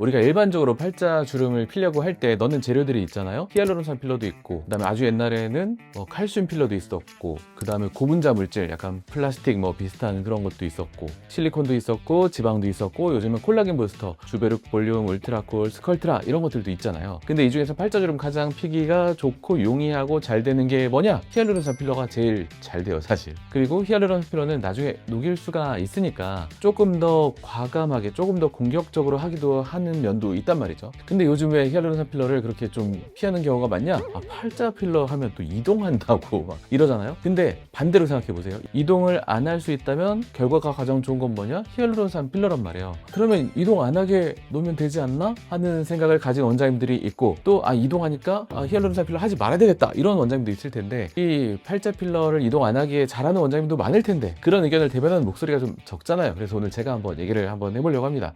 우리가 일반적으로 팔자 주름을 피려고 할 때 넣는 재료들이 있잖아요. 히알루론산 필러도 있고, 그 다음에 아주 옛날에는 칼슘 필러도 있었고, 그 다음에 고분자 물질, 약간 플라스틱 비슷한 그런 것도 있었고, 실리콘도 있었고, 지방도 있었고, 요즘은 콜라겐 부스터, 주베룩 볼륨, 울트라콜, 스컬트라 이런 것들도 있잖아요. 근데 이 중에서 팔자 주름 가장 피기가 좋고 용이하고 잘 되는 게 뭐냐? 히알루론산 필러가 제일 잘 돼요, 사실. 그리고 히알루론산 필러는 나중에 녹일 수가 있으니까 조금 더 과감하게, 조금 더 공격적으로 하기도 하는 면도 있단 말이죠. 근데 요즘 왜 히알루론산 필러를 그렇게 좀 피하는 경우가 많냐? 팔자 필러 하면 또 이동한다고 막 이러잖아요. 근데 반대로 생각해 보세요. 이동을 안 할 수 있다면 결과가 가장 좋은 건 뭐냐? 히알루론산 필러란 말이에요. 그러면 이동 안 하게 놓으면 되지 않나? 하는 생각을 가진 원장님들이 있고, 또 이동하니까 히알루론산 필러 하지 말아야 되겠다 이런 원장님도 있을 텐데, 이 팔자 필러를 이동 안 하기에 잘하는 원장님도 많을 텐데 그런 의견을 대변하는 목소리가 좀 적잖아요. 그래서 오늘 제가 한번 얘기를 한번 해보려고 합니다.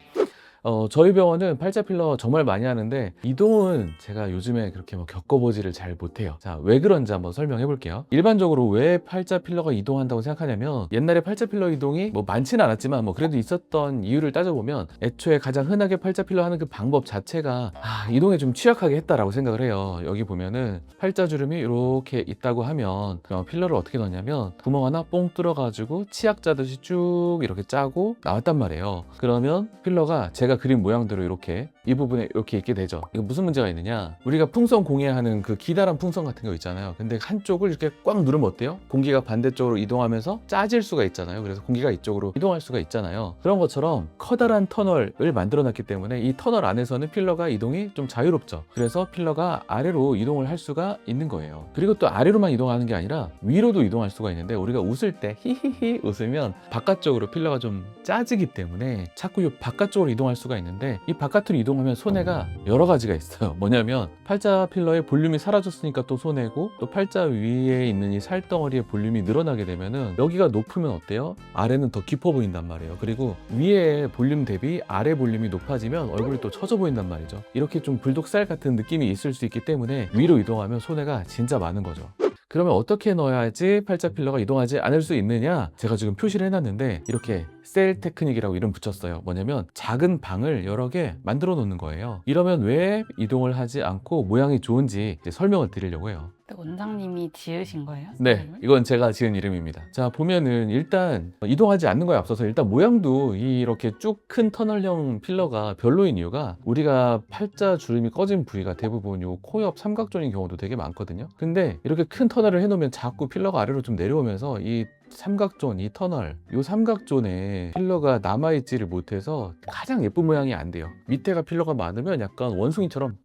저희 병원은 팔자 필러 정말 많이 하는데 이동은 제가 요즘에 그렇게 겪어보지를 잘 못해요. 자, 왜 그런지 한번 설명해 볼게요. 일반적으로 왜 팔자 필러가 이동한다고 생각하냐면, 옛날에 팔자 필러 이동이 많지는 않았지만 그래도 있었던 이유를 따져보면, 애초에 가장 흔하게 팔자 필러 하는 그 방법 자체가 이동에 좀 취약하게 했다라고 생각을 해요. 여기 보면은 팔자 주름이 이렇게 있다고 하면 필러를 어떻게 넣냐면 구멍 하나 뽕 뚫어가지고 치약 짜듯이 쭉 이렇게 짜고 나왔단 말이에요. 그러면 필러가 제가 그린 모양대로 이렇게 이 부분에 이렇게 있게 되죠. 이거 무슨 문제가 있느냐, 우리가 풍선 공예하는 그 기다란 풍선 같은 거 있잖아요. 근데 한쪽을 이렇게 꽉 누르면 어때요? 공기가 반대쪽으로 이동하면서 짜질 수가 있잖아요. 그래서 공기가 이쪽으로 이동할 수가 있잖아요. 그런 것처럼 커다란 터널을 만들어 놨기 때문에 이 터널 안에서는 필러가 이동이 좀 자유롭죠. 그래서 필러가 아래로 이동을 할 수가 있는 거예요. 그리고 또 아래로만 이동하는 게 아니라 위로도 이동할 수가 있는데, 우리가 웃을 때 히히히 웃으면 바깥쪽으로 필러가 좀 짜지기 때문에 자꾸 이 바깥쪽으로 이동할 수가 있는데, 이 바깥으로 이동하면 손해가 여러 가지가 있어요. 뭐냐면 팔자 필러의 볼륨이 사라졌으니까 또 손해고, 또 팔자 위에 있는 이 살덩어리의 볼륨이 늘어나게 되면은 여기가 높으면 어때요? 아래는 더 깊어 보인단 말이에요. 그리고 위에 볼륨 대비 아래 볼륨이 높아지면 얼굴이 또 처져 보인단 말이죠. 이렇게 좀 불독살 같은 느낌이 있을 수 있기 때문에 위로 이동하면 손해가 진짜 많은 거죠. 그러면 어떻게 넣어야지 팔자 필러가 이동하지 않을 수 있느냐? 제가 지금 표시를 해놨는데 이렇게 셀 테크닉이라고 이름 붙였어요. 뭐냐면 작은 방을 여러 개 만들어 놓는 거예요. 이러면 왜 이동을 하지 않고 모양이 좋은지 이제 설명을 드리려고 해요. 원장님이 지으신 거예요? 네, 선생님은? 이건 제가 지은 이름입니다. 자, 보면은 일단 이동하지 않는 거에 앞서서 일단 모양도 이렇게 쭉 큰 터널형 필러가 별로인 이유가, 우리가 팔자 주름이 꺼진 부위가 대부분 요 코 옆 삼각존인 경우도 되게 많거든요. 근데 이렇게 큰 터널을 해놓으면 자꾸 필러가 아래로 좀 내려오면서 이 삼각존, 이 터널, 이 삼각존에 필러가 남아있지를 못해서 가장 예쁜 모양이 안 돼요. 밑에가 필러가 많으면 약간 원숭이처럼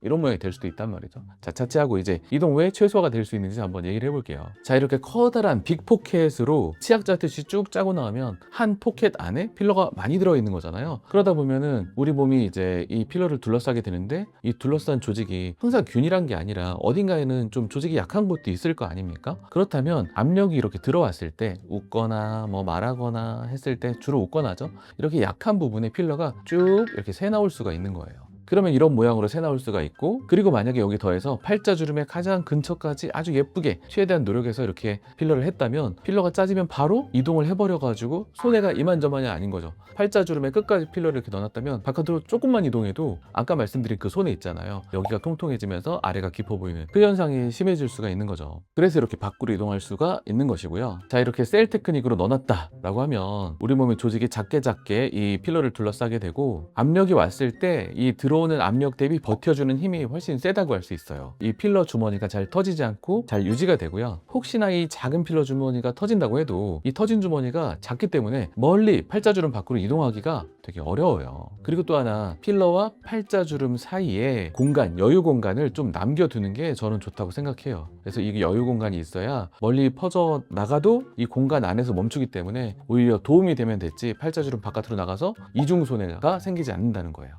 이런 모양이 될 수도 있단 말이죠. 자, 차치하고 이제 이동 왜 최소화가 될 수 있는지 한번 얘기를 해볼게요. 자, 이렇게 커다란 빅포켓으로 치약 짜듯이 쭉 짜고 나오면 한 포켓 안에 필러가 많이 들어있는 거잖아요. 그러다 보면은 우리 몸이 이제 이 필러를 둘러싸게 되는데, 이 둘러싼 조직이 항상 균일한 게 아니라 어딘가에는 좀 조직이 약한 곳도 있을 거 아닙니까? 그렇다면 압력이 이렇게 들어왔을 때 웃거나 말하거나 했을 때, 주로 웃거나죠. 이렇게 약한 부분에 필러가 쭉 이렇게 새 나올 수가 있는 거예요. 그러면 이런 모양으로 새 나올 수가 있고, 그리고 만약에 여기 더해서 팔자 주름의 가장 근처까지 아주 예쁘게 최대한 노력해서 이렇게 필러를 했다면, 필러가 짜지면 바로 이동을 해버려가지고 손해가 이만저만이 아닌 거죠. 팔자 주름의 끝까지 필러를 이렇게 넣어놨다면 바깥으로 조금만 이동해도 아까 말씀드린 그 손해 있잖아요. 여기가 통통해지면서 아래가 깊어 보이는 그 현상이 심해질 수가 있는 거죠. 그래서 이렇게 밖으로 이동할 수가 있는 것이고요. 자, 이렇게 셀 테크닉으로 넣어놨다 라고 하면 우리 몸의 조직이 작게 이 필러를 둘러싸게 되고, 압력이 왔을 때 이 들어오는 압력 대비 버텨주는 힘이 훨씬 세다고 할 수 있어요. 이 필러 주머니가 잘 터지지 않고 잘 유지가 되고요. 혹시나 이 작은 필러 주머니가 터진다고 해도 이 터진 주머니가 작기 때문에 멀리 팔자주름 밖으로 이동하기가 되게 어려워요. 그리고 또 하나, 필러와 팔자주름 사이에 공간, 여유 공간을 좀 남겨두는 게 저는 좋다고 생각해요. 그래서 이게 여유 공간이 있어야 멀리 퍼져 나가도 이 공간 안에서 멈추기 때문에 오히려 도움이 되면 됐지, 팔자주름 바깥으로 나가서 이중 손해가 생기지 않는다는 거예요.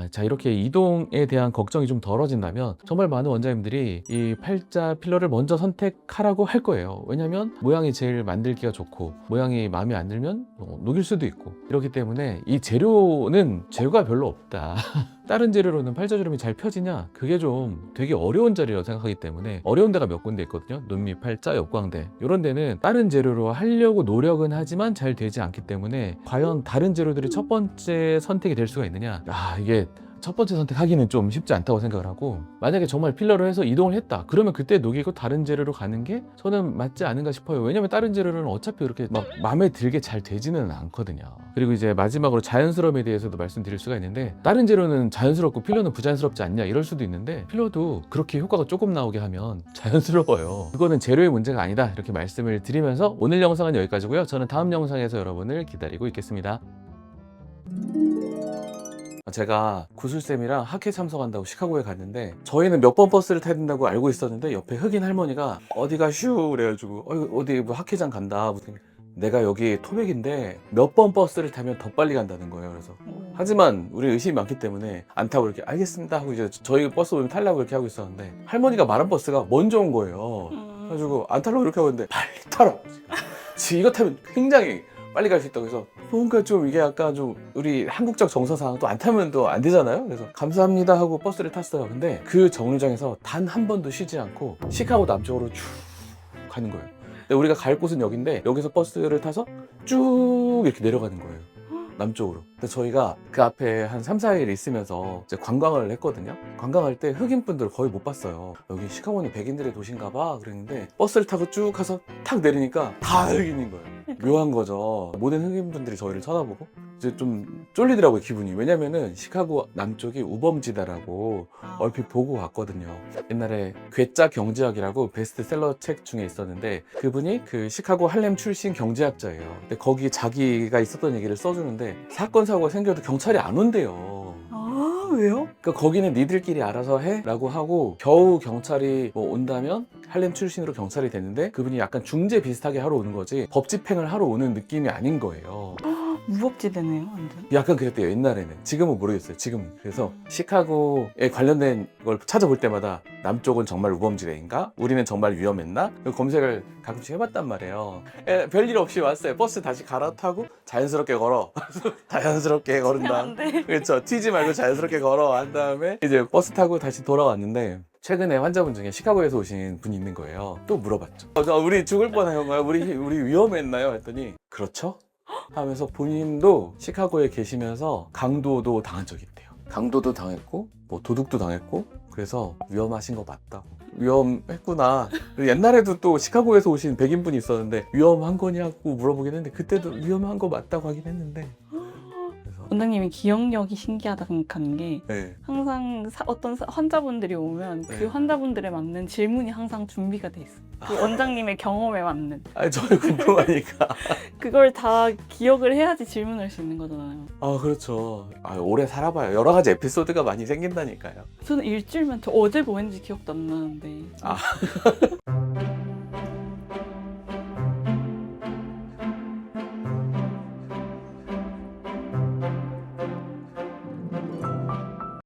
자, 이렇게 이동에 대한 걱정이 좀 덜어진다면 정말 많은 원장님들이 이 팔자 필러를 먼저 선택하라고 할 거예요. 왜냐면 모양이 제일 만들기가 좋고, 모양이 마음에 안 들면 녹일 수도 있고, 이렇기 때문에 이 재료는 재료가 별로 없다. 다른 재료로는 팔자주름이 잘 펴지냐? 그게 좀 되게 어려운 자리라고 생각하기 때문에, 어려운 데가 몇 군데 있거든요. 눈밑, 팔자, 역광대, 이런 데는 다른 재료로 하려고 노력은 하지만 잘 되지 않기 때문에 과연 다른 재료들이 첫 번째 선택이 될 수가 있느냐? 이게 첫 번째 선택하기는 좀 쉽지 않다고 생각을 하고, 만약에 정말 필러를 해서 이동을 했다 그러면 그때 녹이고 다른 재료로 가는 게 저는 맞지 않은가 싶어요. 왜냐면 다른 재료는 어차피 그렇게 막 마음에 들게 잘 되지는 않거든요. 그리고 이제 마지막으로 자연스러움에 대해서도 말씀드릴 수가 있는데, 다른 재료는 자연스럽고 필러는 부자연스럽지 않냐 이럴 수도 있는데, 필러도 그렇게 효과가 조금 나오게 하면 자연스러워요. 그거는 재료의 문제가 아니다 이렇게 말씀을 드리면서 오늘 영상은 여기까지고요. 저는 다음 영상에서 여러분을 기다리고 있겠습니다. 제가 구술쌤이랑 학회 참석한다고 시카고에 갔는데, 저희는 몇 번 버스를 타야 된다고 알고 있었는데 옆에 흑인 할머니가 어디가 슈 그래가지고 어디 뭐 학회장 간다. 내가 여기 토백인데 몇 번 버스를 타면 더 빨리 간다는 거예요. 그래서 하지만 우리 의심이 많기 때문에 안 타고 이렇게 알겠습니다 하고 이제 저희 버스 오면 타려고 이렇게 하고 있었는데, 할머니가 말한 버스가 먼저 온 거예요. 그래가지고 안 타려고 이렇게 하고 있는데 빨리 타라고. 지금 이거 타면 굉장히 빨리 갈 수 있다고 해서, 뭔가 좀 이게 약간 좀 우리 한국적 정서상 또 안 타면 또 안 되잖아요. 그래서 감사합니다 하고 버스를 탔어요. 근데 그 정류장에서 단 한 번도 쉬지 않고 시카고 남쪽으로 쭉 가는 거예요. 근데 우리가 갈 곳은 여기인데 여기서 버스를 타서 쭉 이렇게 내려가는 거예요, 남쪽으로. 근데 저희가 그 앞에 한 3, 4일 있으면서 이제 관광을 했거든요. 관광할 때 흑인분들 거의 못 봤어요. 여기 시카고는 백인들의 도시인가 봐 그랬는데, 버스를 타고 쭉 가서 탁 내리니까 다 흑인인 거예요. 묘한 거죠. 모든 흑인분들이 저희를 쳐다보고 이제 좀 쫄리더라고요, 기분이. 왜냐면은 시카고 남쪽이 우범지대라고 얼핏 보고 왔거든요. 옛날에 괴짜 경제학이라고 베스트셀러 책 중에 있었는데, 그분이 그 시카고 할렘 출신 경제학자예요. 근데 거기 자기가 있었던 얘기를 써주는데, 사건 사고가 생겨도 경찰이 안 온대요. 아, 왜요? 그러니까 거기는 니들끼리 알아서 해 라고 하고, 겨우 경찰이 뭐 온다면 할렘 출신으로 경찰이 됐는데, 그분이 약간 중재 비슷하게 하러 오는 거지 법 집행을 하러 오는 느낌이 아닌 거예요. 무법지대네요, 완전. 약간 그랬대요, 옛날에는. 지금은 모르겠어요, 지금은. 그래서 시카고에 관련된 걸 찾아볼 때마다 남쪽은 정말 우범지대인가? 우리는 정말 위험했나? 검색을 가끔씩 해봤단 말이에요. 별일 없이 왔어요. 버스 다시 갈아타고 자연스럽게 걸어. 자연스럽게 걸은 다음. 안 돼. 그렇죠. 튀지 말고 자연스럽게 걸어 한 다음에 이제 버스 타고 다시 돌아왔는데, 최근에 환자분 중에 시카고에서 오신 분이 있는 거예요. 또 물어봤죠. 우리 죽을 뻔한가요? 우리 위험했나요? 했더니 그렇죠? 하면서 본인도 시카고에 계시면서 강도도 당한 적이 있대요. 강도도 당했고 뭐 도둑도 당했고, 그래서 위험하신 거 맞다고. 위험했구나. 옛날에도 또 시카고에서 오신 백인분이 있었는데 환한 거냐고 물어보긴 했는데, 그때도 위험한 거 맞다고 하긴 했는데. 원장님이 기억력이 신기하다 생각하는 게, 네. 항상 어떤 환자분들이 오면 네. 그 환자분들에 맞는 질문이 항상 준비가 돼 있어요. 그 원장님의 경험에 맞는. 아니, 저는 궁금하니까. 그걸 다 기억을 해야지 질문할 수 있는 거잖아요. 아, 그렇죠. 오래 살아봐요. 여러 가지 에피소드가 많이 생긴다니까요. 저는 일주일만, 저 어제 뭐 했는지 기억도 안 나는데.